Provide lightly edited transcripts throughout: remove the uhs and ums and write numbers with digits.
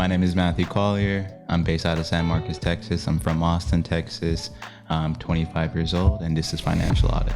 My name is Matthew Collier. I'm based out of San Marcos, Texas. I'm from Austin, Texas. I'm 25 years old, and this is Financial Audit.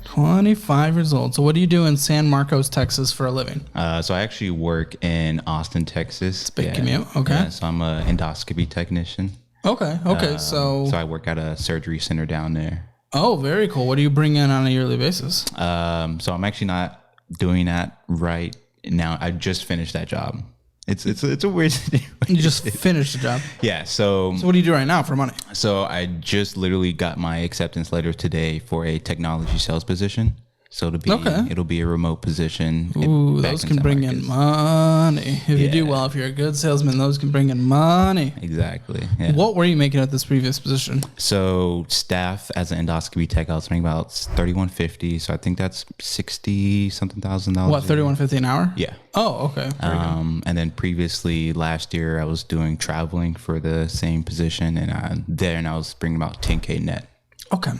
25 years old. So what do you do in San Marcos, Texas for a living? So I actually work in Austin, Texas. It's a big commute. Okay. Yeah, so I'm an endoscopy technician. Okay. So I work at a surgery center down there. Oh, very cool. What do you bring in on a yearly basis? So I'm actually not doing that right now. I just finished that job. It's a weird situation. You just finished the job. Yeah. So what do you do right now for money? So I just literally got my acceptance letter today for a technology sales position. So it'll be a remote position. Ooh, those can bring in money. If you do well, if you're a good salesman, those can bring in money. Exactly. Yeah. What were you making at this previous position? So staff as an endoscopy tech, I was making about $31.50. So I think that's $60-something thousand. What, $31.50 an hour? Yeah. Oh, okay. And then previously last year I was doing traveling for the same position, and I was bringing about $10K net. Okay.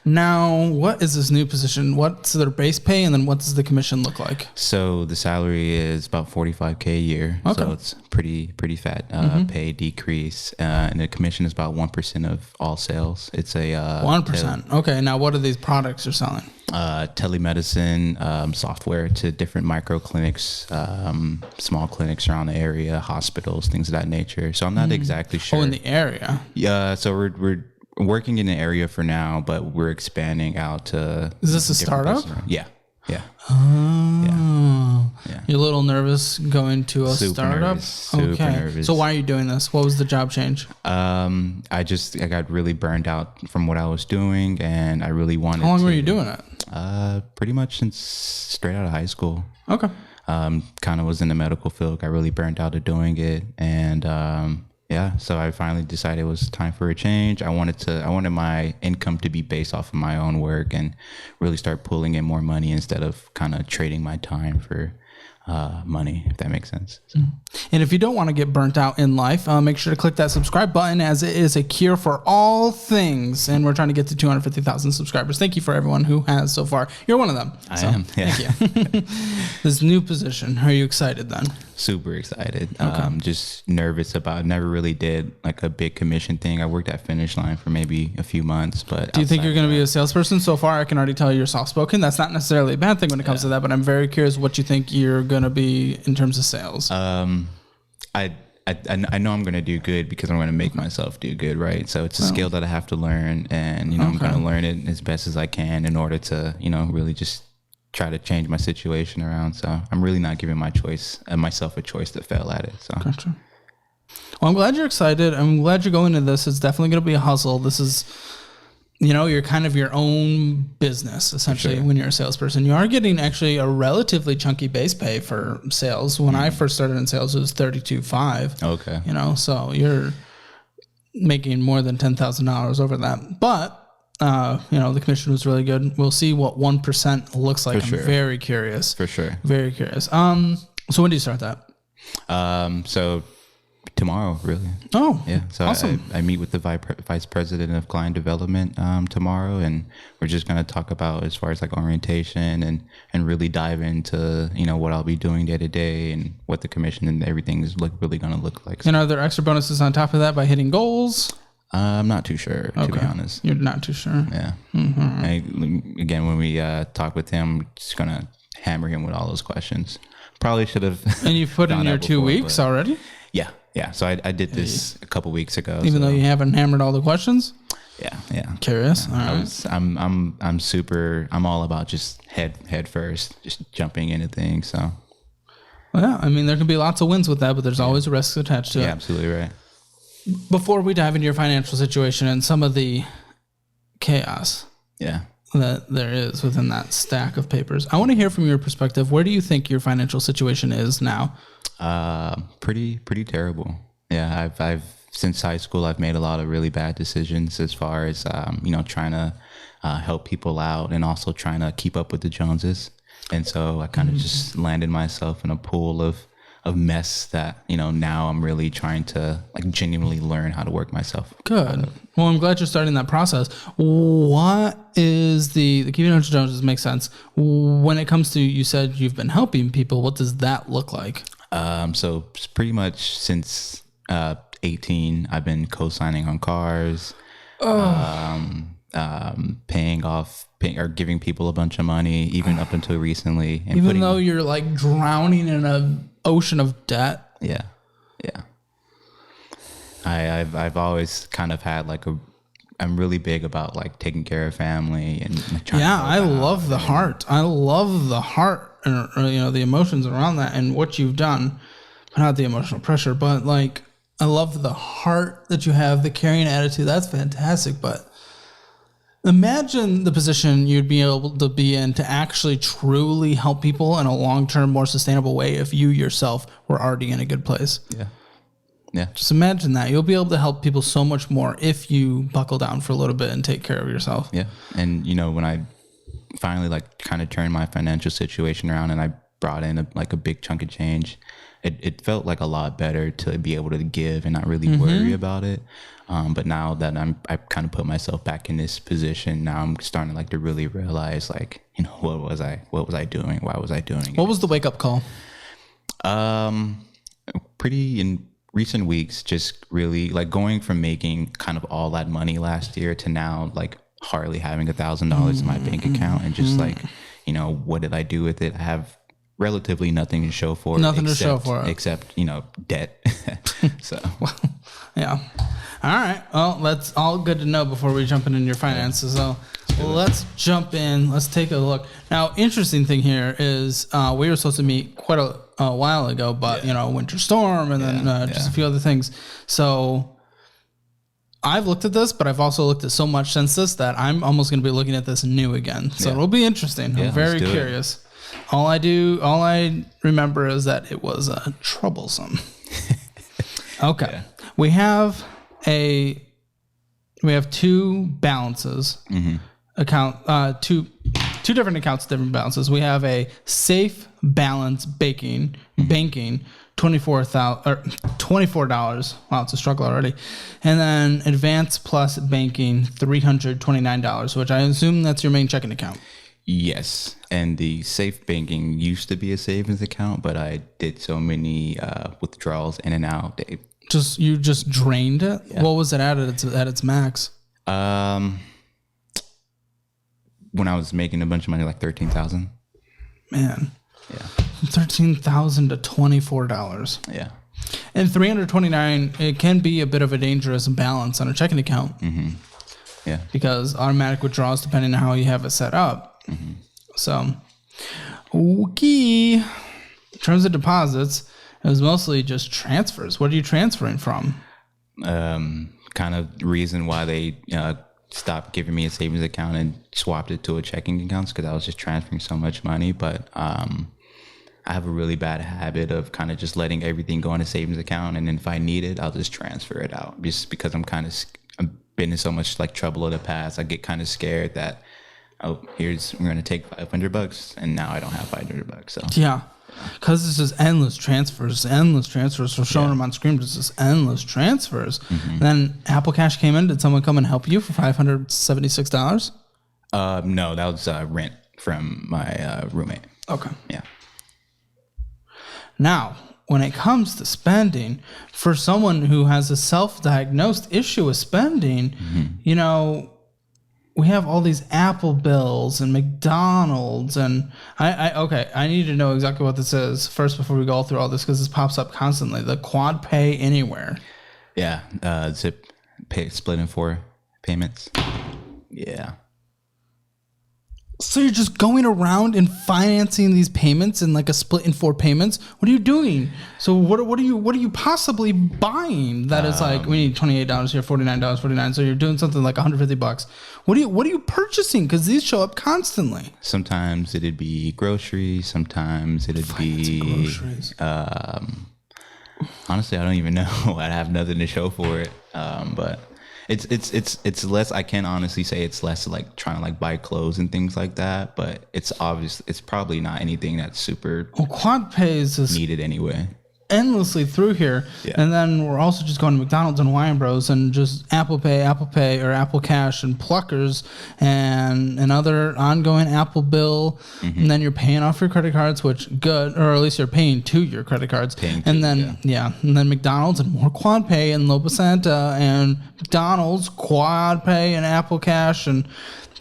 Now, what is this new position? What's their base pay, and then what does the commission look like? So the salary is about $45K a year. Okay. So it's pretty fat pay decrease. And the commission is about 1% of all sales. It's a 1%. Okay. Now, what are these products you're selling? Telemedicine software to different micro clinics, small clinics around the area, hospitals, things of that nature. So I'm not exactly sure. Oh, in the area. Yeah. So we're working in the area for now, but we're expanding out to. Is this a startup? Yeah. Yeah. Oh. Yeah. You're a little nervous going to a Super startup? Super nervous. So why are you doing this? What was the job change? I got really burned out from what I was doing, and I really wanted to. How long were you doing it? Pretty much since straight out of high school. Okay. Kind of was in the medical field. Got really burned out of doing it, and so I finally decided it was time for a change. I wanted my income to be based off of my own work and really start pulling in more money instead of kind of trading my time for money, if that makes sense. So. And if you don't want to get burnt out in life, make sure to click that subscribe button, as it is a cure for all things. And we're trying to get to 250,000 subscribers. Thank you for everyone who has so far. You're one of them. I am. Yeah. Thank you. This new position, are you excited then? Super excited. Okay. Just nervous about. Never really did like a big commission thing. I worked at Finish Line for maybe a few months, but do you think you're going to be a salesperson? So far, I can already tell you're soft spoken. That's not necessarily a bad thing when it comes to that, but I'm very curious what you think you're going to be in terms of sales. I know I'm going to do good because I'm going to make myself do good, right? So it's a skill that I have to learn, and I'm going to learn it as best as I can in order to really just try to change my situation around. So I'm really not giving myself a choice to fail at it. So. Gotcha. Well, I'm glad you're excited. I'm glad you're going into this. It's definitely going to be a hustle. This is, you're kind of your own business, essentially, when you're a salesperson. You are getting actually a relatively chunky base pay for sales. When I first started in sales, it was $32,500. Okay. So you're making more than $10,000 over that. But the commission was really good. We'll see what 1% looks like. I'm very curious. For sure. Very curious. So when do you start that? So tomorrow, really. Oh, yeah. So awesome. I meet with the vice president of client development tomorrow, and we're just going to talk about as far as like orientation and really dive into what I'll be doing day to day and what the commission and everything is really going to look like. And are there extra bonuses on top of that by hitting goals? I'm not too sure, to be honest. You're not too sure? Yeah. Mm-hmm. Again, when we talk with him, I'm just going to hammer him with all those questions. Probably should have. And you've put in your 2 weeks already? Yeah. Yeah. So I did this a couple weeks ago. Even though you haven't hammered all the questions? Yeah. Yeah. Curious? Yeah. I'm all about just head first, just jumping into things. So. Well, yeah. I mean, there can be lots of wins with that, but there's always a risk attached to it. Yeah, absolutely right. Before we dive into your financial situation and some of the chaos that there is within that stack of papers, I want to hear from your perspective. Where do you think your financial situation is now? Pretty terrible. Yeah, I've since high school, I've made a lot of really bad decisions as far as trying to help people out and also trying to keep up with the Joneses. And so I kind of just landed myself in a pool of mess that, now I'm really trying to genuinely learn how to work myself. Good. Well, I'm glad you're starting that process. What is the keeping up with Joneses makes sense. When it comes to, you said you've been helping people, what does that look like? So it's pretty much since 18, I've been co-signing on cars, paying or giving people a bunch of money, even up until recently. And even though you're like drowning in an ocean of debt. Yeah. I've always kind of had like I'm really big about like taking care of family and like, trying to I love the heart. I love the heart and the emotions around that and what you've done. Not the emotional pressure, but like I love the heart that you have, the caring attitude. That's fantastic. But imagine the position you'd be able to be in to actually truly help people in a long-term, more sustainable way if you yourself were already in a good place. Yeah. Just imagine that. You'll be able to help people so much more if you buckle down for a little bit and take care of yourself. Yeah. And, when I finally like kind of turned my financial situation around and I brought in a big chunk of change, it felt like a lot better to be able to give and not really worry about it. But now that I kind of put myself back in this position, now I'm starting to really realize what was I doing? Why was I doing it? What was the wake up call? Pretty in recent weeks, just really like going from making kind of all that money last year to now like hardly having $1,000 in my bank account and just what did I do with it? I have relatively nothing to show for it. Except, debt. So, well, yeah. All right. Well, that's all good to know before we jump into your finances. So let's jump in. Let's take a look. Now, interesting thing here is we were supposed to meet quite a while ago, but, winter storm and then just a few other things. So I've looked at this, but I've also looked at so much since this that I'm almost going to be looking at this new again. So it'll be interesting. I'm very curious. All I remember is that it was troublesome. Okay. Yeah. We have two balances account, two different accounts, different balances. We have a safe balance banking, $24. Wow, it's a struggle already. And then advanced plus banking, $329, which I assume that's your main checking account. Yes, and the safe banking used to be a savings account, but I did so many withdrawals in and out. You just drained it? Yeah. What was it at its max? When I was making a bunch of money, like $13,000. Man. Yeah. $13,000 to $24. Yeah. And $329, it can be a bit of a dangerous balance on a checking account. Mm-hmm. Yeah. Because automatic withdrawals, depending on how you have it set up. Mm-hmm. So, okay. In terms of deposits, it was mostly just transfers. What are you transferring from? Kind of reason why they stopped giving me a savings account and swapped it to a checking account because I was just transferring so much money. But I have a really bad habit of kind of just letting everything go in a savings account, and then if I need it, I'll just transfer it out. Just because I've been in so much like trouble in the past, I get kind of scared that we're going to take $500 and now I don't have $500. So yeah. Because it's just endless transfers. So showing them on screen, it's just endless transfers. Mm-hmm. And then Apple Cash came in. Did someone come and help you for $576? No, that was rent from my roommate. Okay. Yeah. Now, when it comes to spending, for someone who has a self-diagnosed issue with spending, we have all these Apple bills and McDonald's, and I need to know exactly what this is first before we go through all this because this pops up constantly. The Quad Pay Anywhere. Yeah, Zip pay split in 4 payments. Yeah. So you're just going around and financing these payments in like a split in 4 payments? What are you doing? So what are you possibly buying that is like, we need $28 here, $49.49. So you're doing something like $150. What are you purchasing? Because these show up constantly. Sometimes it'd be groceries. Sometimes it'd be groceries. Honestly, I don't even know. I have nothing to show for it. But it's less. I can honestly say it's less like trying to like buy clothes and things like that. But it's obvious. It's probably not anything that's super. Well, Quad Pay is needed anyway. endlessly through here. Yeah. And then we're also just going to McDonald's and Wine Bros and just Apple Pay or Apple Cash and Pluckers and another ongoing Apple bill. And then you're paying off your credit cards, which good, or at least you're paying to your credit cards. And then McDonald's and more Quad Pay and Loba Santa and McDonald's, Quad Pay and Apple Cash and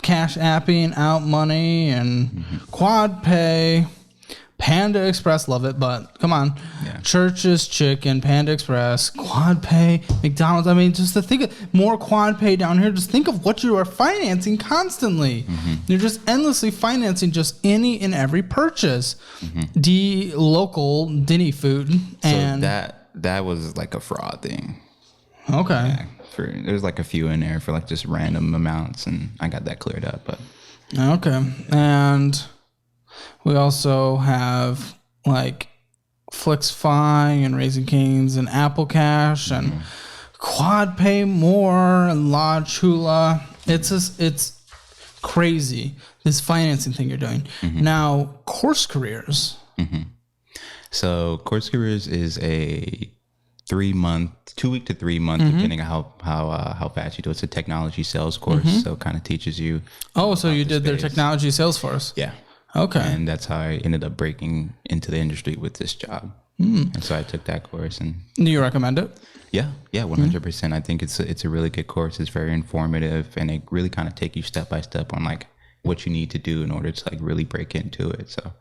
Cash Apping out money and Quad Pay. Panda Express, love it, but come on. Yeah. Church's Chicken, Panda Express, Quad Pay, McDonald's. I mean, just to think of more Quad Pay down here, just think of what you are financing constantly. You're just endlessly financing just any and every purchase. Local Denny food. And so that was like a fraud thing. Okay. Yeah, there's like a few in there for like just random amounts, and I got that cleared up. But okay. And we also have like FlixFi and Raising Cane's and Apple Cash and Quad Pay more and La Chula. It's crazy, this financing thing you're doing. Now, Course Careers. So Course Careers is a 2 week to 3 month, depending on how fast you do it. It's a technology sales course, so it kind of teaches you. Oh, so you did their technology sales force? Yeah. Okay. And that's how I ended up breaking into the industry with this job. And so I took that course. And do you recommend it? Yeah, 100%. I think it's a really good course. It's very informative, and it really kind of take you step by step on like what you need to do in order to like really break into it. So.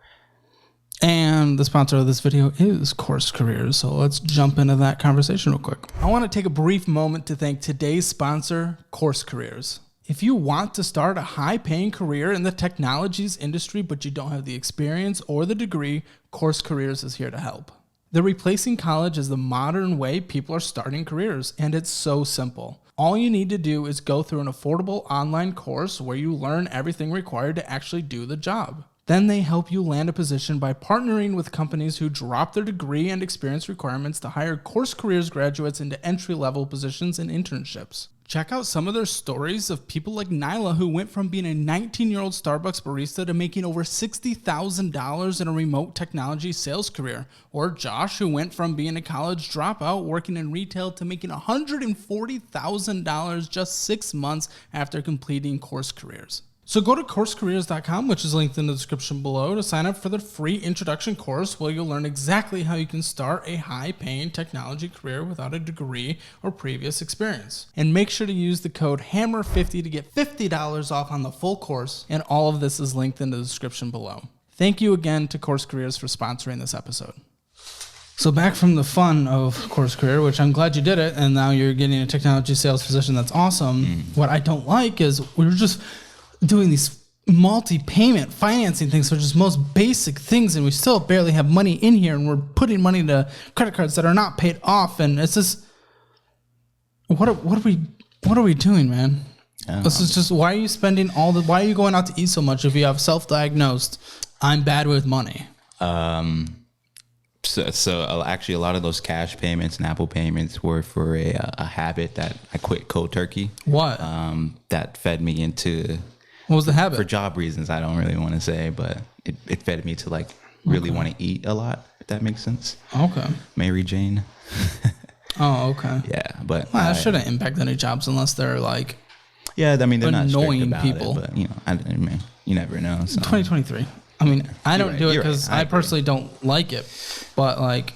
And the sponsor of this video is Course Careers. So let's jump into that conversation real quick. I want to take a brief moment to thank today's sponsor, Course Careers. If you want to start a high-paying career in the technologies industry, but you don't have the experience or the degree, Course Careers is here to help. They're replacing college as the modern way people are starting careers, and it's so simple. All you need to do is go through an affordable online course where you learn everything required to actually do the job. Then they help you land a position by partnering with companies who drop their degree and experience requirements to hire Course Careers graduates into entry-level positions and internships. Check out some of their stories of people like Nyla, who went from being a 19-year-old Starbucks barista to making over $60,000 in a remote technology sales career. Or Josh, who went from being a college dropout working in retail to making $140,000 just 6 months after completing Course Careers. So go to coursecareers.com, which is linked in the description below, to sign up for the free introduction course where you'll learn exactly how you can start a high-paying technology career without a degree or previous experience. And make sure to use the code HAMMER50 to get $50 off on the full course, and all of this is linked in the description below. Thank you again to Course Careers for sponsoring this episode. So back from the fun of Course Career, which I'm glad you did it, and now you're getting a technology sales position. That's awesome. What I don't like is we're just doing these multi-payment financing things, which is most basic things, and we still barely have money in here, and we're putting money into credit cards that are not paid off, and it's just what are we doing, man? This is just, why are you spending why are you going out to eat so much if you have self-diagnosed I'm bad with money? So actually a lot of those cash payments and Apple payments were for a habit that I quit cold turkey. What? That fed me into. What was the habit? For job reasons, I don't really want to say, but it fed me to like really want to eat a lot, if that makes sense. Okay. Mary Jane. Oh, okay. Yeah, but that shouldn't impact any jobs unless they're like. Yeah, I mean they're annoying not strict about people. It, but I mean, you never know. So. 2023. I mean, I don't do it because I personally don't like it, but like,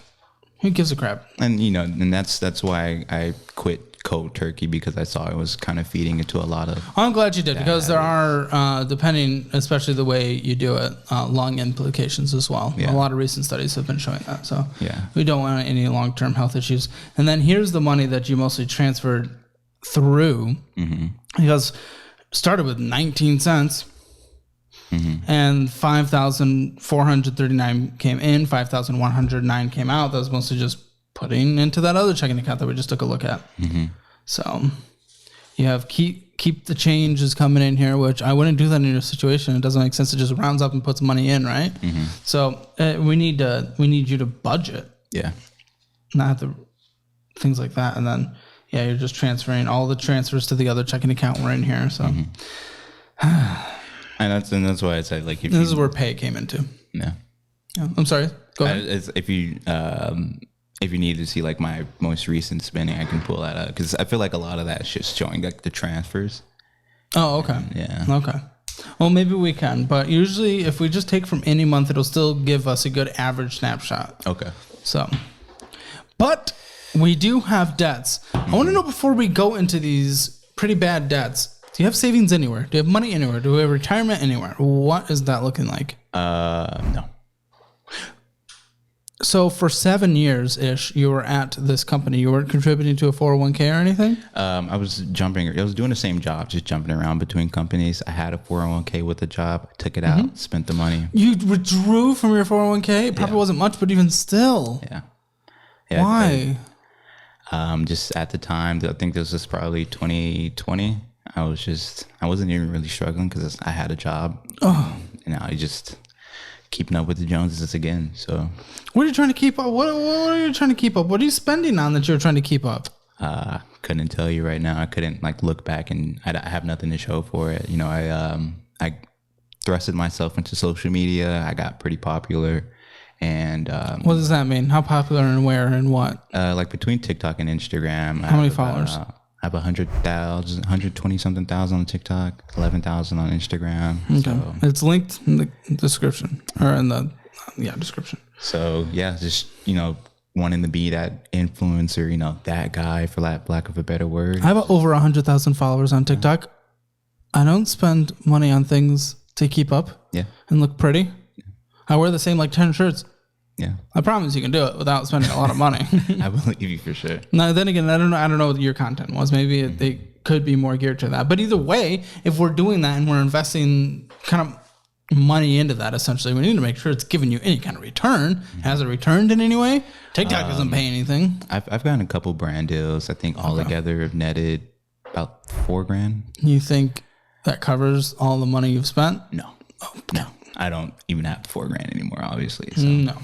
who gives a crap? And and that's why I quit cold turkey, because I saw it was kind of feeding into a lot of. I'm glad you did, because there are, depending, especially the way you do it, lung implications as well. Yeah. A lot of recent studies have been showing that. So we don't want any long-term health issues. And then here's the money that you mostly transferred through, because it started with 19 cents. And 5,439 came in, 5,109 came out. That was mostly just putting into that other checking account that we just took a look at. So you have keep the change is coming in here, which I wouldn't do that in your situation. It doesn't make sense to just rounds up and puts money in, right? So we need you to budget. Yeah. Not the things like that. And then you're just transferring all the transfers to the other checking account we're in here. So. And that's why I said, like, if this is where pay came into. Yeah. I'm sorry. Go ahead. If you if you need to see like my most recent spending, I can pull that up because I feel like a lot of that shit's showing like the transfers. Oh, okay. Yeah. Okay. Well, maybe we can, but usually if we just take from any month, it'll still give us a good average snapshot. Okay. So, but we do have debts. I want to know before we go into these pretty bad debts, do you have savings anywhere? Do you have money anywhere? Do you have retirement anywhere? What is that looking like? No. So for 7 years-ish, you were at this company. You weren't contributing to a 401k or anything? I was doing the same job, just jumping around between companies. I had a 401k with a job, took it out, spent the money. You withdrew from your 401k? It probably wasn't much, but even still. Yeah. Why? Just at the time, I think this was probably 2020. I wasn't even really struggling because I had a job. And I just keeping up with the Joneses again. So what are you trying to keep up? What are you trying to keep up? What are you spending on that you're trying to keep up? Couldn't tell you right now. I couldn't like look back and I have nothing to show for it. You know, I thrusted myself into social media. I got pretty popular. And what does that mean? How popular and where and what? Like between TikTok and Instagram. How many followers? I have 100,000, 120 something thousand on TikTok, 11,000 on Instagram. Okay. So, it's linked in the description or in the description. So yeah, just, wanting to be that influencer, that guy for lack of a better word. I have over 100,000 followers on TikTok. I don't spend money on things to keep up and look pretty. I wear the same like 10 shirts. Yeah. I promise you can do it without spending a lot of money. I believe you for sure. Now, then again, I don't know what your content was. Maybe it could be more geared to that. But either way, if we're doing that and we're investing kind of money into that, essentially, we need to make sure it's giving you any kind of return. Has it returned in any way? TikTok doesn't pay anything. I've gotten a couple brand deals. I think all together have netted about $4,000. You think that covers all the money you've spent? No. No. I don't even have $4,000 anymore, obviously. So. No.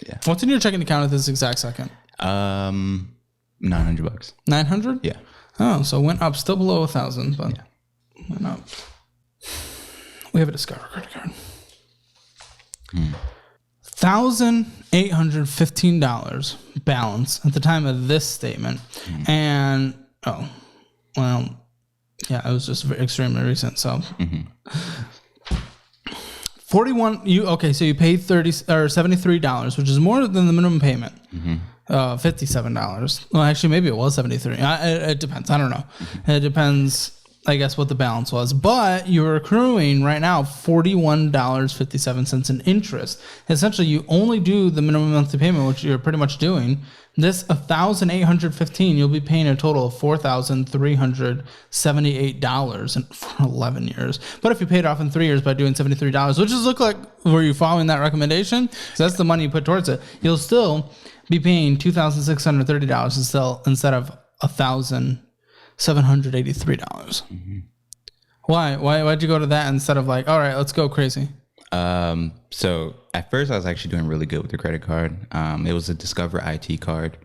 Yeah. What's in your checking account at this exact second? $900. 900? Yeah. Oh, so it went up, still below 1,000, but went up. We have a Discover credit card. $1,815 balance at the time of this statement, and it was just extremely recent. So. 41. So you paid $73, which is more than the minimum payment. $57. Well, actually, maybe it was 73. It depends. I don't know. It depends, I guess, what the balance was. But you're accruing right now $41.57 in interest. Essentially, you only do the minimum monthly payment, which you're pretty much doing. This $1,815, you'll be paying a total of $4,378 for 11 years. But if you paid it off in 3 years by doing $73, which is look like, were you following that recommendation? So that's the money you put towards it. You'll still be paying $2,630 instead of $1,783. Why? Why'd you go to that instead of like, all right, let's go crazy? So at first I was actually doing really good with the credit card. It was a Discover IT card.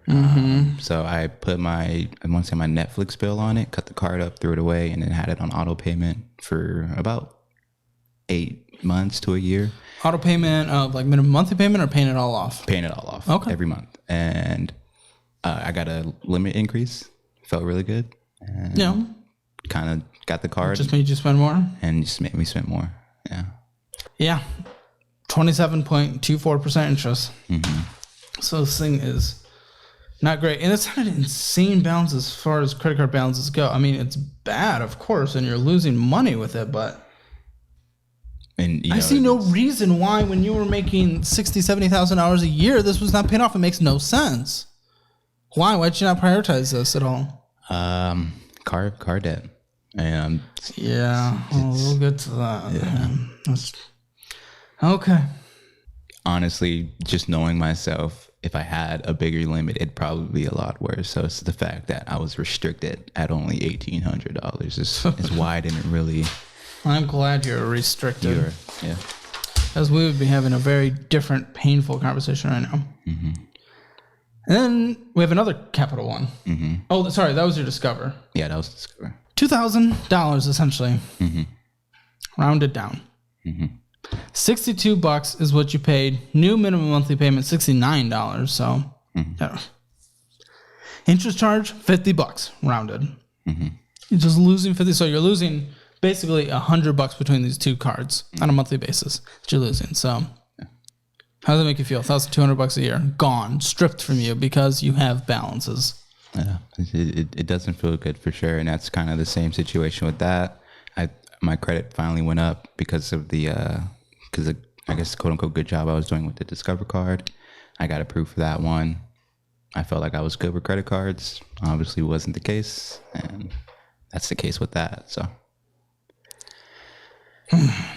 So I put my Netflix bill on it, cut the card up, threw it away, and then had it on auto payment for about 8 months to a year. Auto payment of like minimum monthly payment or paying it all off? Paying it all off. Okay. Every month. And, I got a limit increase. Felt really good. And kind of got the card. Just made you spend more? And just made me spend more. Yeah. Yeah, 27.24% interest. So this thing is not great. And it's not an insane balance as far as credit card balances go. I mean, it's bad, of course, and you're losing money with it, but I see no reason why when you were making $60,000, $70,000 a year, this was not paying off. It makes no sense. Why? Why'd you not prioritize this at all? Car debt. We'll get to that. Yeah. Okay. Honestly, just knowing myself, if I had a bigger limit, it'd probably be a lot worse. So it's the fact that I was restricted at only $1,800 is why I didn't really. I'm glad you're restricted. Yeah. As we would be having a very different, painful conversation right now. And then we have another capital one. Oh, sorry, that was your Discover. Yeah, that was Discover. $2,000 essentially. Rounded down. $62 is what you paid. New minimum monthly payment $69. So Interest charge, $50 rounded. You're just losing 50. So you're losing basically $100 between these two cards on a monthly basis that you're losing. So how does that make you feel? $1,200 a year gone, stripped from you because you have balances. Yeah, it doesn't feel good for sure. And that's kind of the same situation with that. My credit finally went up because of I guess, quote unquote, good job I was doing with the Discover card. I got approved for that one. I felt like I was good with credit cards. Obviously wasn't the case. And that's the case with that. So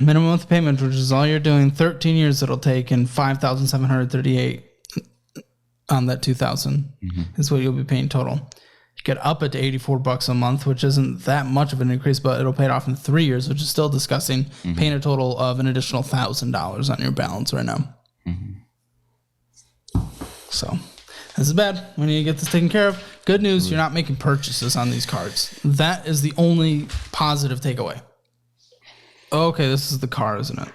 minimum monthly payment, which is all you're doing, 13 years it'll take, and $5,738 on that $2,000 is what you'll be paying total. You get up it to $84 a month, which isn't that much of an increase, but it'll pay it off in 3 years, which is still disgusting. Paying a total of an additional $1,000 on your balance right now. So this is bad. We need to get this taken care of. Good news, you're not making purchases on these cards. That is the only positive takeaway. Okay, this is the car, isn't it?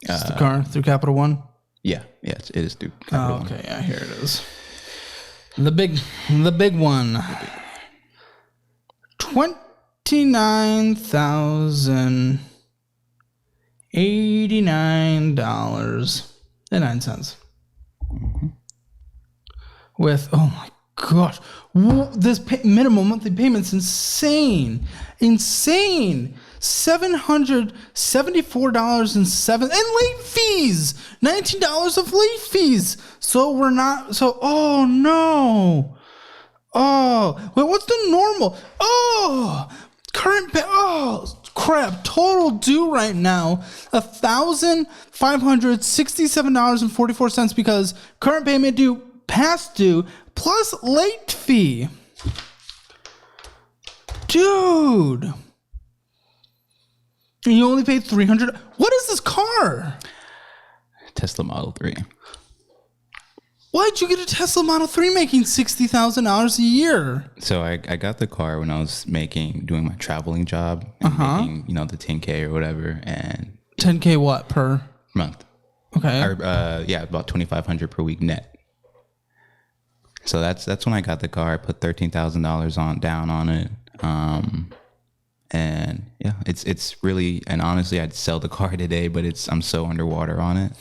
Is the car through Capital One? Yeah, it is through Capital One. Okay, yeah, here it is. The big one. $29,089.09. With, oh my gosh, this minimum monthly payment's insane. $774.07 and late fees. $19 of late fees. Oh no. Oh, wait, what's the normal? Oh, crap. Total due right now, $1,567.44 because current payment due, past due, plus late fee. Dude. And you only paid $300. What is this car? Tesla Model 3. Why'd you get a Tesla Model 3 making $60,000 a year? So I got the car when I was doing my traveling job and making, the 10K or whatever. And 10K what per month? Okay. About $2,500 per week net. So that's when I got the car. I put $13,000 down on it. And yeah, it's really, and honestly, I'd sell the car today, but I'm so underwater on it.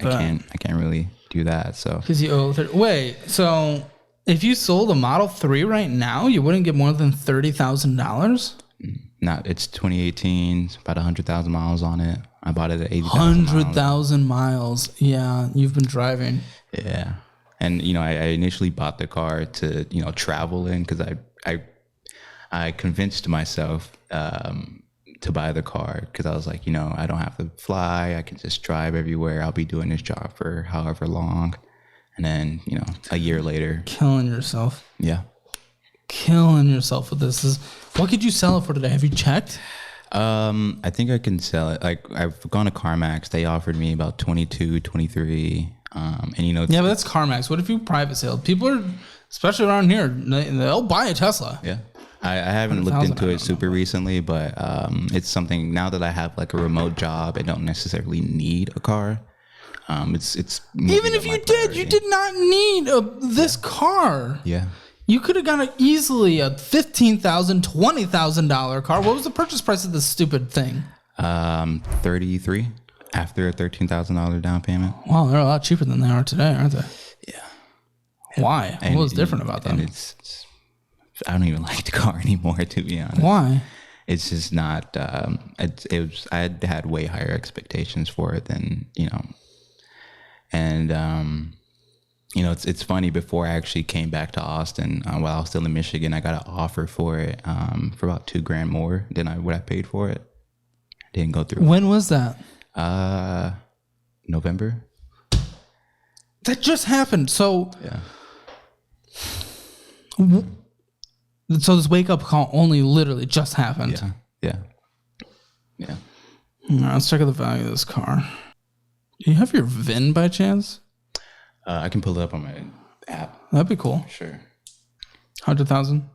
I can't really do that. So because you owe wait, so if you sold a Model 3 right now, you wouldn't get more than $30,000? Not, it's 2018, it's about 100,000 miles on it. I bought it at 80,000 100,000 miles. Yeah, you've been driving. Yeah. And, I initially bought the car to, travel in because I convinced myself to buy the car because I was like, I don't have to fly. I can just drive everywhere. I'll be doing this job for however long. And then, a year later. Killing yourself. Yeah. Killing yourself with this. What could you sell it for today? Have you checked? I think I can sell it. Like, I've gone to CarMax. They offered me about 22, 23. And yeah, but that's CarMax. What if you private sale? People are, especially around here, they'll buy a Tesla. Yeah. I haven't looked into it super recently, but it's something now that I have like a remote job. I don't necessarily need a car. It's even if you did, you did not need this car. Yeah. You could have gotten easily a $15,000, $20,000 car. What was the purchase price of this stupid thing? 33 after a $13,000 down payment. Wow, they're a lot cheaper than they are today, aren't they? Yeah. Why? What was different about them? And I don't even like the car anymore, to be honest. Why? It's just not. I had way higher expectations for it than and it's funny. Before I actually came back to Austin, while I was still in Michigan, I got an offer for it for about $2,000 more than what I paid for it. Didn't go through. When was that? November. That just happened. So yeah. So this wake up call only literally just happened. Yeah. All right, let's check out the value of this car. Do you have your VIN by chance? I can pull it up on my app. That'd be cool. Sure. 100,000?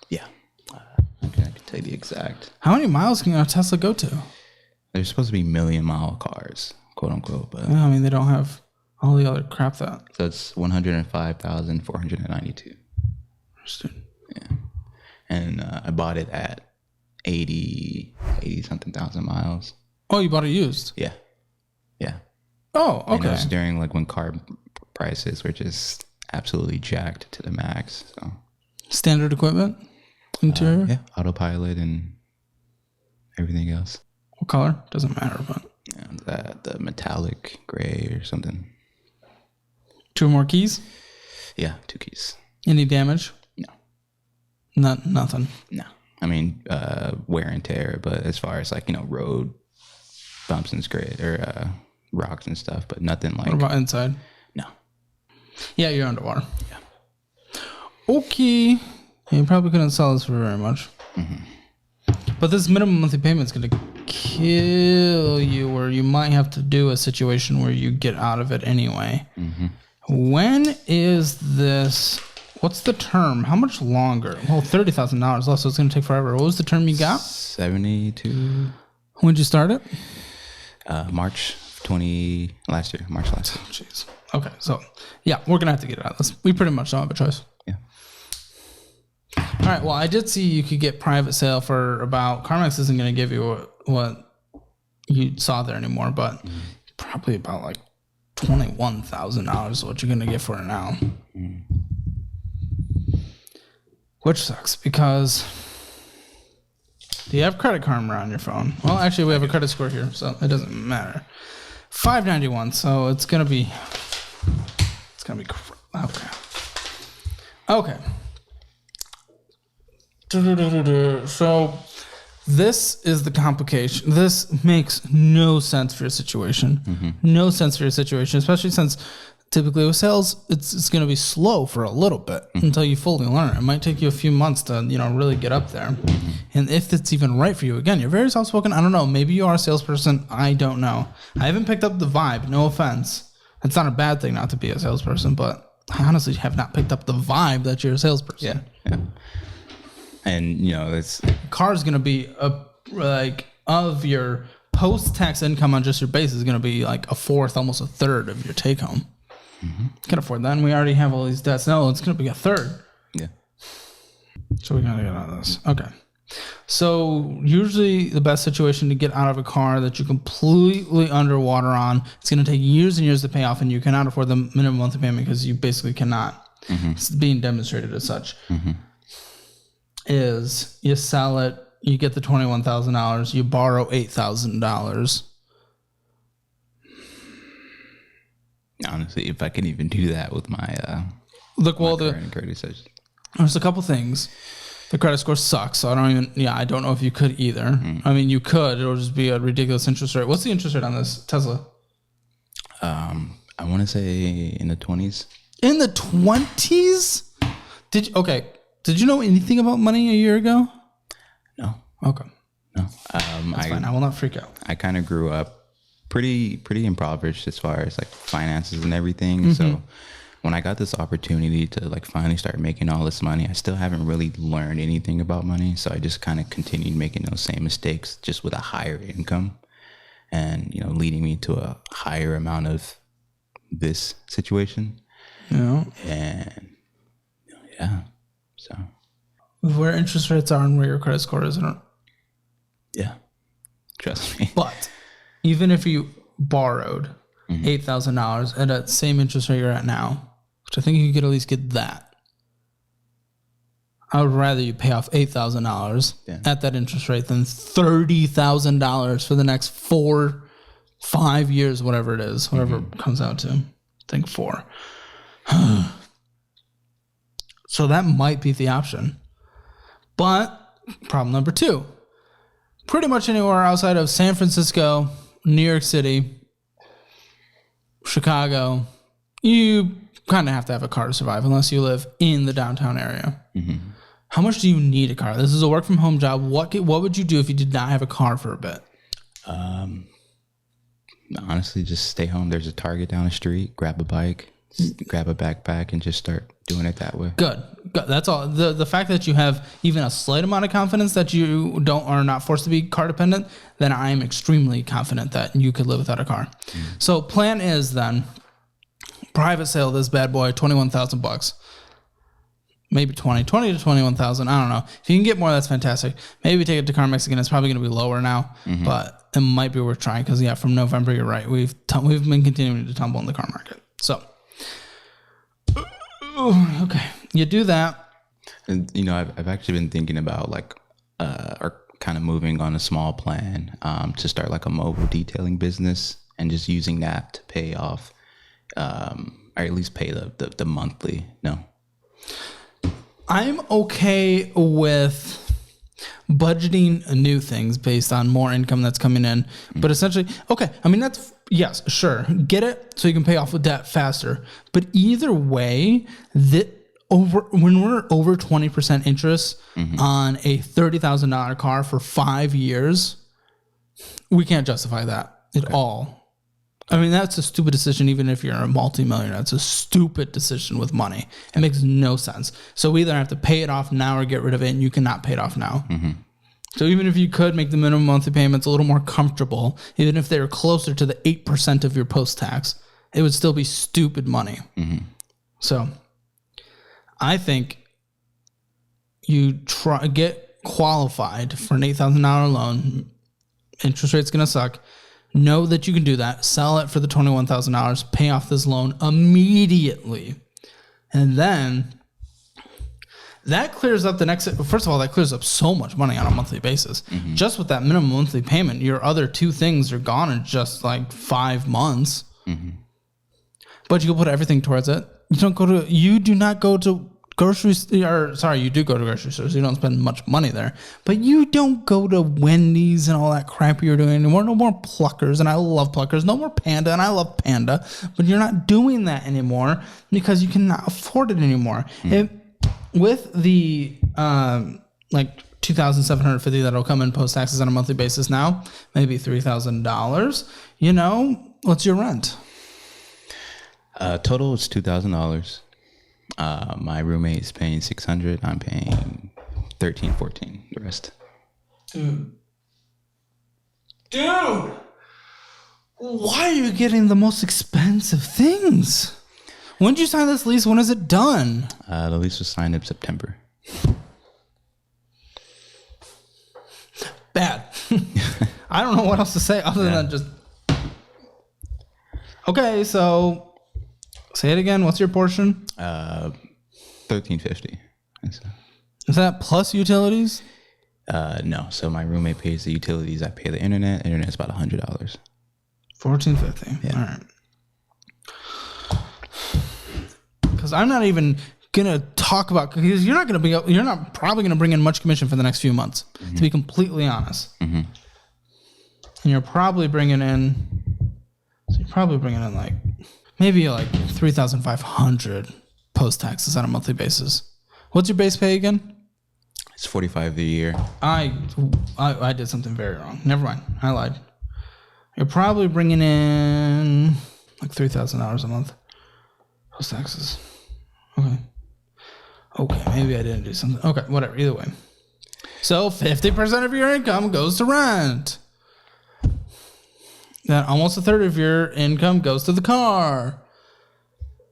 Yeah. I can tell you the exact. How many miles can a Tesla go to? They're supposed to be million-mile cars, quote unquote, but yeah, I mean they don't have all the other crap that. So it's 105,492. Yeah. And I bought it at 80 something thousand miles. Oh, you bought it used? Yeah. Yeah. Oh, okay. And it was during like when car prices were just absolutely jacked to the max. So standard equipment, interior? Yeah, autopilot and everything else. What color? Doesn't matter, but the metallic gray or something. 2 more keys? Yeah, 2 keys. Any damage? No. Nothing. No. I mean, wear and tear, but as far as like, road bumps and rocks and stuff, but nothing like. What about inside? No. Yeah, you're underwater. Yeah. Okay. You probably couldn't sell this for very much. Mm-hmm. But this minimum monthly payment is going to kill you, or you might have to do a situation where you get out of it anyway. Mm-hmm. When is this? What's the term? How much longer? Well, $30,000 left, so it's going to take forever. What was the term you got? 72. When did you start it? March last year. Jeez. Okay, so yeah, we're going to have to get it out of this. We pretty much don't have a choice. Yeah. All right, well, I did see you could get private sale for about, CarMax isn't going to give you what you saw there anymore, but probably about like $21,000 is what you're going to get for it now. Mm. Which sucks because do you have Credit Karma on your phone? Well, actually, we have a credit score here, so it doesn't matter. 591, so it's gonna be okay. So this is the complication. This makes no sense for your situation. Mm-hmm. No sense for your situation, especially since typically with sales, it's going to be slow for a little bit until you fully learn. It might take you a few months to, really get up there. Mm-hmm. And if it's even right for you, again, you're very soft-spoken. I don't know. Maybe you are a salesperson. I don't know. I haven't picked up the vibe. No offense. It's not a bad thing not to be a salesperson, but I honestly have not picked up the vibe that you're a salesperson. Yeah. And, it's... Car's going to be, of your post-tax income on just your base is going to be like a fourth, almost a third of your take-home. Mm-hmm. Can afford that, and we already have all these debts. No, it's going to be a third. Yeah. So we got to get out of this. Okay. So usually the best situation to get out of a car that you're completely underwater on, it's going to take years and years to pay off, and you cannot afford the minimum monthly payment because you basically cannot. Mm-hmm. It's being demonstrated as such. Mm-hmm. Is you sell it, you get the $21,000, you borrow $8,000. Honestly, if I can even do that with my there's a couple things. The credit score sucks, so I don't know if you could either. Mm. I mean, you could. It'll just be a ridiculous interest rate. What's the interest rate on this Tesla? I want to say in the 20s. In the 20s? Did you know anything about money a year ago? No. Okay. No. That's fine. I will not freak out. I kind of grew up pretty impoverished as far as like finances and everything. Mm-hmm. So when I got this opportunity to like finally start making all this money, I still haven't really learned anything about money. So I just kind of continued making those same mistakes just with a higher income and, leading me to a higher amount of this situation. Yeah. And yeah. So where interest rates are and where your credit score is. Yeah. Trust me. But even if you borrowed $8,000 at that same interest rate you're at now, which I think you could at least get that, I would rather you pay off $8,000 at that interest rate than $30,000 for the next 4-5 years, whatever it is, whatever it comes out to. I think 4. So that might be the option. But problem number 2, pretty much anywhere outside of San Francisco, New York City, Chicago, you kind of have to have a car to survive unless you live in the downtown area. Mm-hmm. How much do you need a car? This is a work from home job. What would you do if you did not have a car for a bit? Honestly, just stay home. There's a Target down the street, grab a bike, grab a backpack, and just start doing it that way. Good. That's all. The fact that you have even a slight amount of confidence that you are not forced to be car dependent, then I am extremely confident that you could live without a car. So plan is then private sale this bad boy, $21,000. maybe 20 to 21,000. I don't know. If you can get more, that's fantastic. Maybe take it to Car Mexican. It's probably going to be lower now, but it might be worth trying because from November, you're right. We've been continuing to tumble in the car market. So, okay, you do that. And I've actually been thinking about or kind of moving on a small plan to start like a mobile detailing business and just using that to pay off, or at least pay the monthly. No. I'm okay with budgeting new things based on more income that's coming in, but essentially, okay. I mean, yes, sure. Get it so you can pay off with debt faster. But either way, when we're over 20% interest on a $30,000 car for 5 years, we can't justify that at all. I mean, that's a stupid decision, even if you're a multimillionaire. It's a stupid decision with money. It makes no sense. So we either have to pay it off now or get rid of it, and you cannot pay it off now. So even if you could make the minimum monthly payments a little more comfortable, even if they were closer to the 8% of your post-tax, it would still be stupid money. So I think you get qualified for an $8,000 loan. Interest rate's going to suck. Know that you can do that. Sell it for the $21,000. Pay off this loan immediately. And then that clears up first of all, that clears up so much money on a monthly basis. Just with that minimum monthly payment, your other two things are gone in just like 5 months. But you can put everything towards it. You do not go to grocery stores. Sorry, you do go to grocery stores. You don't spend much money there, but you don't go to Wendy's and all that crap you're doing anymore. No more Pluckers, and I love Pluckers. No more Panda, and I love Panda, but you're not doing that anymore because you cannot afford it anymore. With the like $2,750 that'll come in post taxes on a monthly basis now, maybe $3,000. What's your rent? Total is $2,000. My roommate is paying $600. I'm paying $13, $14. The rest. Dude, why are you getting the most expensive things? When did you sign this lease? When is it done? The lease was signed in September. Bad. I don't know what else to say other than just. Okay, so. Say it again. What's your portion? $13.50. Is that plus utilities? No. So my roommate pays the utilities. I pay the internet. Internet's about $100. $14.50. Yeah. All right. Because I'm not even gonna talk about because you're not probably gonna bring in much commission for the next few months. To be completely honest. And you're probably bringing in. So you're probably bringing in like. Maybe like $3,500 post taxes on a monthly basis. What's your base pay again? It's $45 a year. I did something very wrong. Never mind. I lied. You're probably bringing in like $3,000 a month post taxes. Okay. Maybe I didn't do something. Okay. Whatever. Either way. So 50% of your income goes to rent. Then almost a third of your income goes to the car.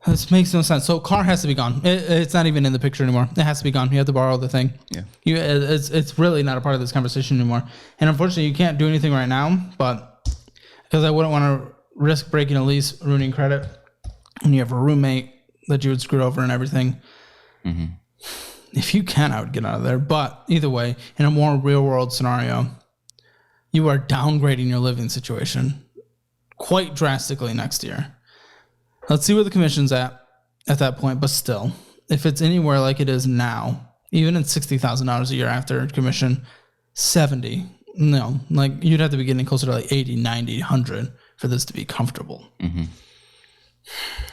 This makes no sense. So car has to be gone. It's not even in the picture anymore. It has to be gone. You have to borrow the thing. Yeah. It's really not a part of this conversation anymore. And unfortunately, you can't do anything right now. But because I wouldn't want to risk breaking a lease, ruining credit, and you have a roommate that you would screw over and everything. If you can, I would get out of there. But either way, in a more real world scenario. You are downgrading your living situation quite drastically next year. Let's see where the commission's at that point. But still, if it's anywhere like it is now, even at $60,000 a year after commission, 70, no, like you'd have to be getting closer to like 80, 90, 100 for this to be comfortable.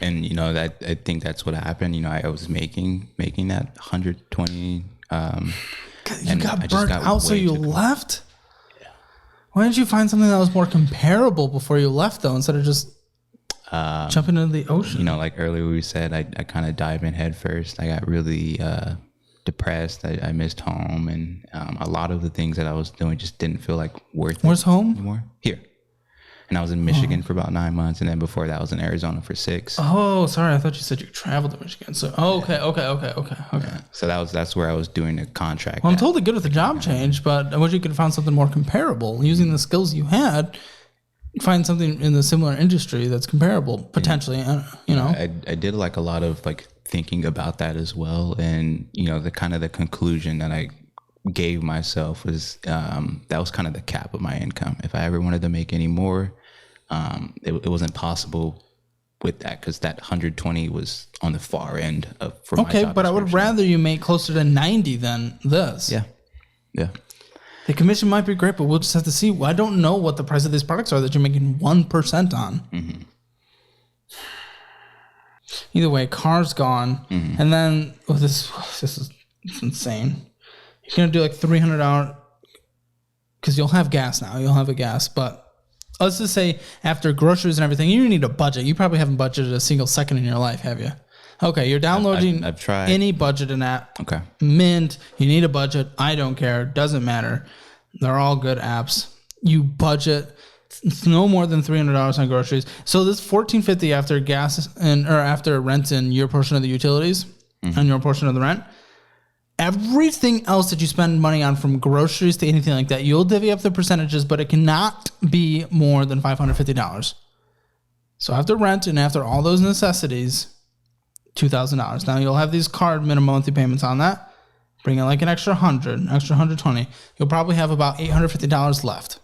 And that I think that's what happened. I was making that 120. You got burnt out, so you left. Why didn't you find something that was more comparable before you left, though, instead of just jumping into the ocean? Like earlier we said, I kind of dive in head first. I got really depressed. I missed home, and a lot of the things that I was doing just didn't feel like worth it. Where's home? Anymore. Here. And I was in Michigan for about 9 months. And then before that, I was in Arizona for 6. Oh, sorry. I thought you said you traveled to Michigan. So, okay. Yeah. So that's where I was doing the contract. Well, I'm totally good with the job change, but I wish you could have found something more comparable. Using the skills you had, find something in the similar industry that's comparable, potentially, you know. I did like a lot of like thinking about that as well. And, you know, the kind of the conclusion that I gave myself was that was kind of the cap of my income. If I ever wanted to make any more, it wasn't possible with that, because that 120 was on the far end for my Okay, but I would rather you make closer to 90 than this. Yeah. The commission might be great, but we'll just have to see. I don't know what the price of these products are that you're making 1% on. Mm-hmm. Either way, car's gone. Mm-hmm. And then, this is insane. You're going to do like $300, because you'll have gas now. You'll have a gas, but let's just say after groceries and everything, you need a budget. You probably haven't budgeted a single second in your life, have you? Okay, you're downloading I've tried any budgeting app. Okay. Mint, you need a budget. I don't care. Doesn't matter. They're all good apps. You budget no more than $300 on groceries. So this $1,450 after gas or after rent and your portion of the utilities and your portion of the rent. Everything else that you spend money on, from groceries to anything like that, you'll divvy up the percentages, but it cannot be more than $550. So after rent and after all those necessities, $2,000. Now you'll have these card minimum monthly payments on that. Bring in like an extra 100, extra 120. You'll probably have about $850 left.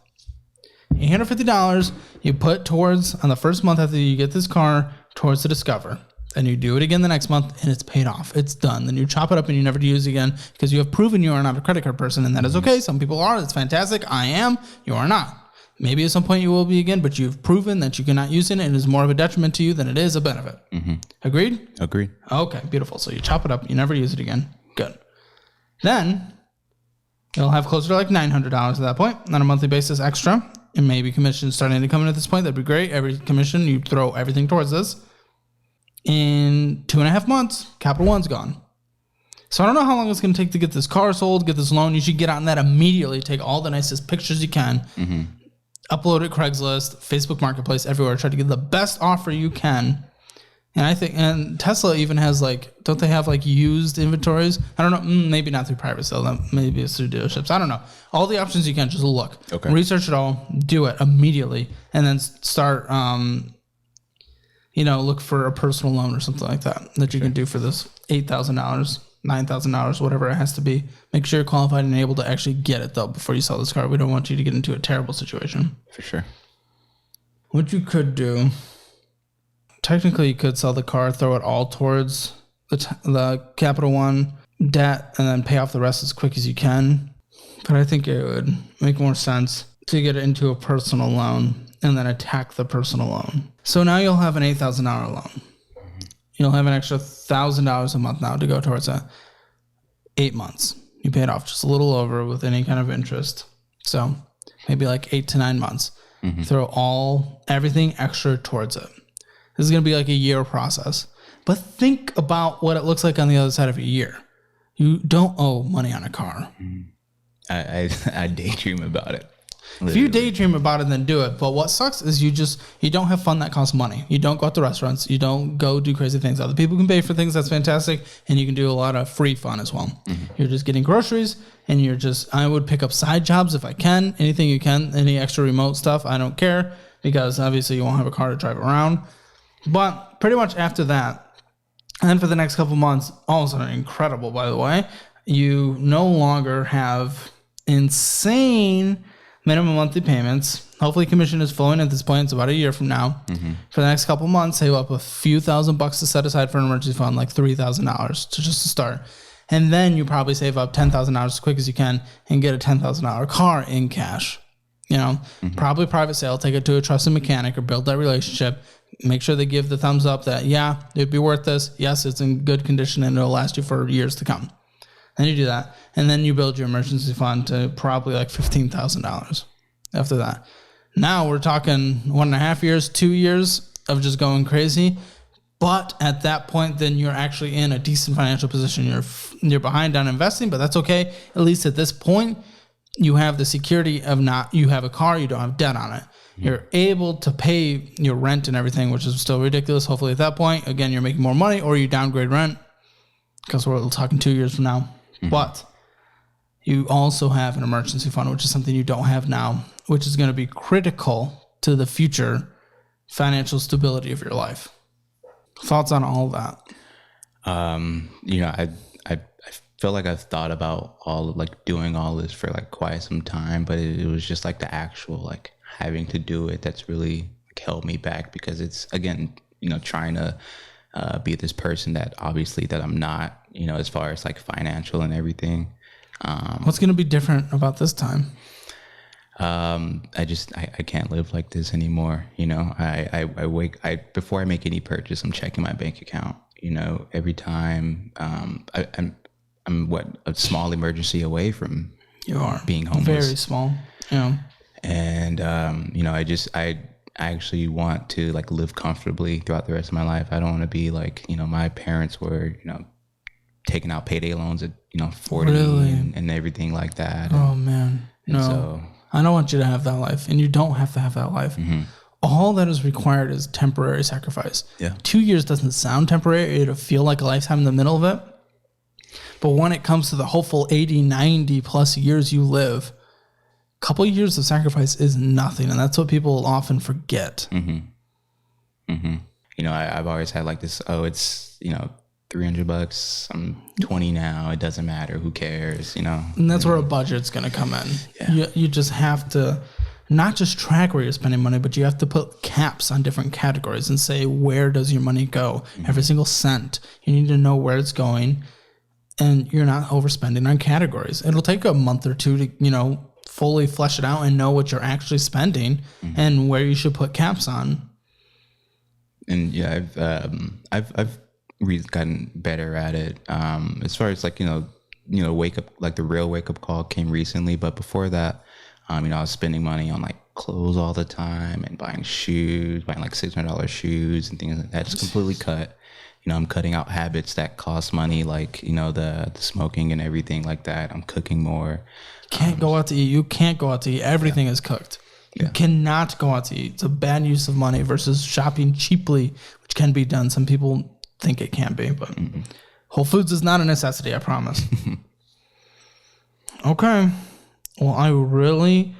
$850 you put towards, on the first month after you get this car, towards the Discover. Then you do it again the next month, and it's paid off. It's done. Then you chop it up and you never use it again, because you have proven you are not a credit card person, and that is okay. Some people are. That's fantastic. I am. You are not. Maybe at some point you will be again, but you've proven that you cannot use it, and it is more of a detriment to you than it is a benefit. Mm-hmm. Agreed? Agreed. Okay, beautiful. So you chop it up. You never use it again. Good. Then you'll have closer to like $900 at that point on a monthly basis extra, and maybe commissions starting to come in at this point. That'd be great. Every commission, you throw everything towards this. In 2.5 months, Capital One's gone. So I don't know how long it's going to take to get this car sold, get this loan. You should get on that immediately. Take all the nicest pictures you can. Mm-hmm. Upload it, Craigslist, Facebook Marketplace, everywhere. Try to get the best offer you can. And I think, and Tesla even has like, don't they have like used inventories? I don't know. Maybe not through private sale. Maybe it's through dealerships. I don't know. All the options you can, just look. Okay. Research it all. Do it immediately. And then start, look for a personal loan or something like that you can do for this $8,000, $9,000, whatever it has to be. Make sure you're qualified and able to actually get it, though, before you sell this car. We don't want you to get into a terrible situation. For sure. What you could do, technically you could sell the car, throw it all towards the Capital One debt, and then pay off the rest as quick as you can. But I think it would make more sense to get it into a personal loan and then attack the personal loan. So now you'll have an $8,000 loan. You'll have an extra $1,000 a month now to go towards that. 8 months. You pay it off just a little over with any kind of interest. So maybe like 8 to 9 months. Mm-hmm. Throw everything extra towards it. This is going to be like a year process. But think about what it looks like on the other side of a year. You don't owe money on a car. I daydream about it. If you daydream about it, then do it. But what sucks is you don't have fun that costs money. You don't go out to restaurants. You don't go do crazy things. Other people can pay for things. That's fantastic. And you can do a lot of free fun as well. Mm-hmm. You're just getting groceries, and I would pick up side jobs if I can. Anything you can. Any extra remote stuff. I don't care, because obviously you won't have a car to drive around. But pretty much after that, and then for the next couple months, all of a sudden, incredible, by the way, you no longer have insane minimum monthly payments. Hopefully commission is flowing at this point. It's about a year from now. Mm-hmm. For the next couple months, save up a few $1,000 to set aside for an emergency fund, like $3,000 to just to start. And then you probably save up $10,000 as quick as you can and get a $10,000 car in cash. Probably private sale, take it to a trusted mechanic or build that relationship. Make sure they give the thumbs up that, yeah, it'd be worth this. Yes, it's in good condition and it'll last you for years to come. Then you do that. And then you build your emergency fund to probably like $15,000 after that. Now we're talking 1.5 years, 2 years of just going crazy. But at that point, then you're actually in a decent financial position. You're behind on investing, but that's okay. At least at this point, you have the security of you have a car, you don't have debt on it. You're able to pay your rent and everything, which is still ridiculous. Hopefully at that point, again, you're making more money, or you downgrade rent, because we're talking 2 years from now. But you also have an emergency fund, which is something you don't have now, which is going to be critical to the future financial stability of your life. Thoughts on all of that? I feel like I've thought about all of like doing all this for like quite some time, but it was just like the actual like having to do it that's really like held me back, because it's, again, trying to be this person that obviously that I'm not, as far as like financial and everything. What's going to be different about this time? I can't live like this anymore. Before I make any purchase, I'm checking my bank account, every time. I'm a small emergency away from being homeless. Very small. Yeah. And, I actually want to like live comfortably throughout the rest of my life. I don't want to be like, my parents were, taking out payday loans at, 40 and everything like that. Oh man. No, so, I don't want you to have that life, and you don't have to have that life. All that is required is temporary sacrifice. Yeah. 2 years doesn't sound temporary. It'll feel like a lifetime in the middle of it. But when it comes to the hopeful 80, 90 plus years you live, a couple of years of sacrifice is nothing. And that's what people often forget. I've always had like this, it's, $300. I'm 20 now. It doesn't matter. Who cares? And that's where a budget's going to come in. Yeah. You just have to not just track where you're spending money, but you have to put caps on different categories and say, where does your money go? Every single cent. You need to know where it's going, and you're not overspending on categories. It'll take a month or two to, fully flesh it out and know what you're actually spending and where you should put caps on. And yeah, I've gotten better at it. As far as like, wake up, like the real wake up call came recently, but before that, I was spending money on like clothes all the time and buying like $600 shoes and things like that. Just completely cut. I'm cutting out habits that cost money, like, the smoking and everything like that. I'm cooking more. Can't go out to eat. You can't go out to eat. Everything is cooked. You cannot go out to eat. It's a bad use of money versus shopping cheaply, which can be done. Some people think it can be, but Whole Foods is not a necessity, I promise. Okay. Well, I really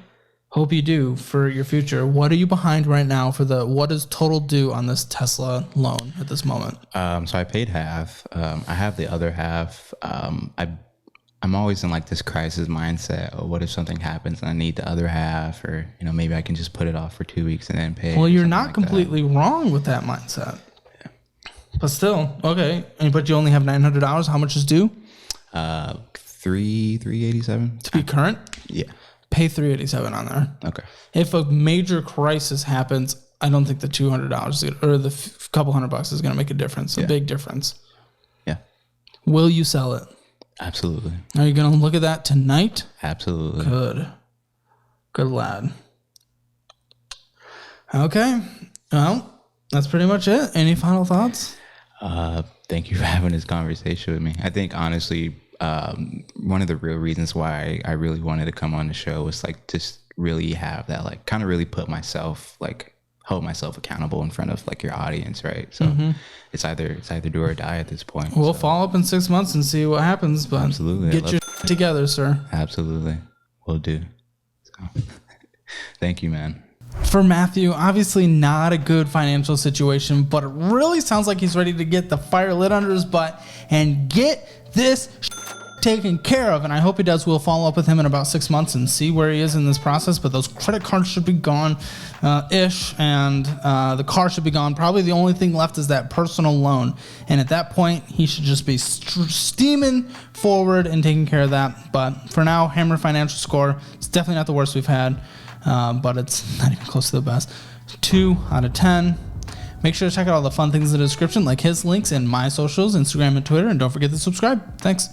hope you do for your future. What are you behind right now what is total due on this Tesla loan at this moment? So I paid half. I have the other half. I'm always in like this crisis mindset. What if something happens and I need the other half, or, maybe I can just put it off for 2 weeks and then pay. Well, you're not completely wrong with that mindset. Yeah. But still, okay. But you only have $900. How much is due? $387 to be current. Yeah. Pay $387 on there. Okay. If a major crisis happens, I don't think the $200 or the couple $100 is going to make a difference. A big difference. Yeah. Will you sell it? Absolutely. Are you going to look at that tonight? Absolutely. Good lad. Okay. Well, that's pretty much it. Any final thoughts? Thank you for having this conversation with me. I think honestly, one of the real reasons why I really wanted to come on the show was like just really have that, like kind of really put myself, like hold myself accountable in front of like your audience, right? So it's either do or die at this point. We'll follow up in 6 months and see what happens, but absolutely, get your together, sir. Absolutely, will do. So, thank you, man. For Matthew, obviously not a good financial situation, but it really sounds like he's ready to get the fire lit under his butt and get this taken care of, and I hope he does. We'll follow up with him in about 6 months and see where he is in this process, but those credit cards should be gone ish, and the car should be gone. Probably the only thing left is that personal loan, and at that point he should just be steaming forward and taking care of that. But for now, Hammer financial score, it's definitely not the worst we've had, but it's not even close to the best. 2 out of 10. Make sure to check out all the fun things in the description, like his links and my socials, Instagram and Twitter, and don't forget to subscribe. Thanks.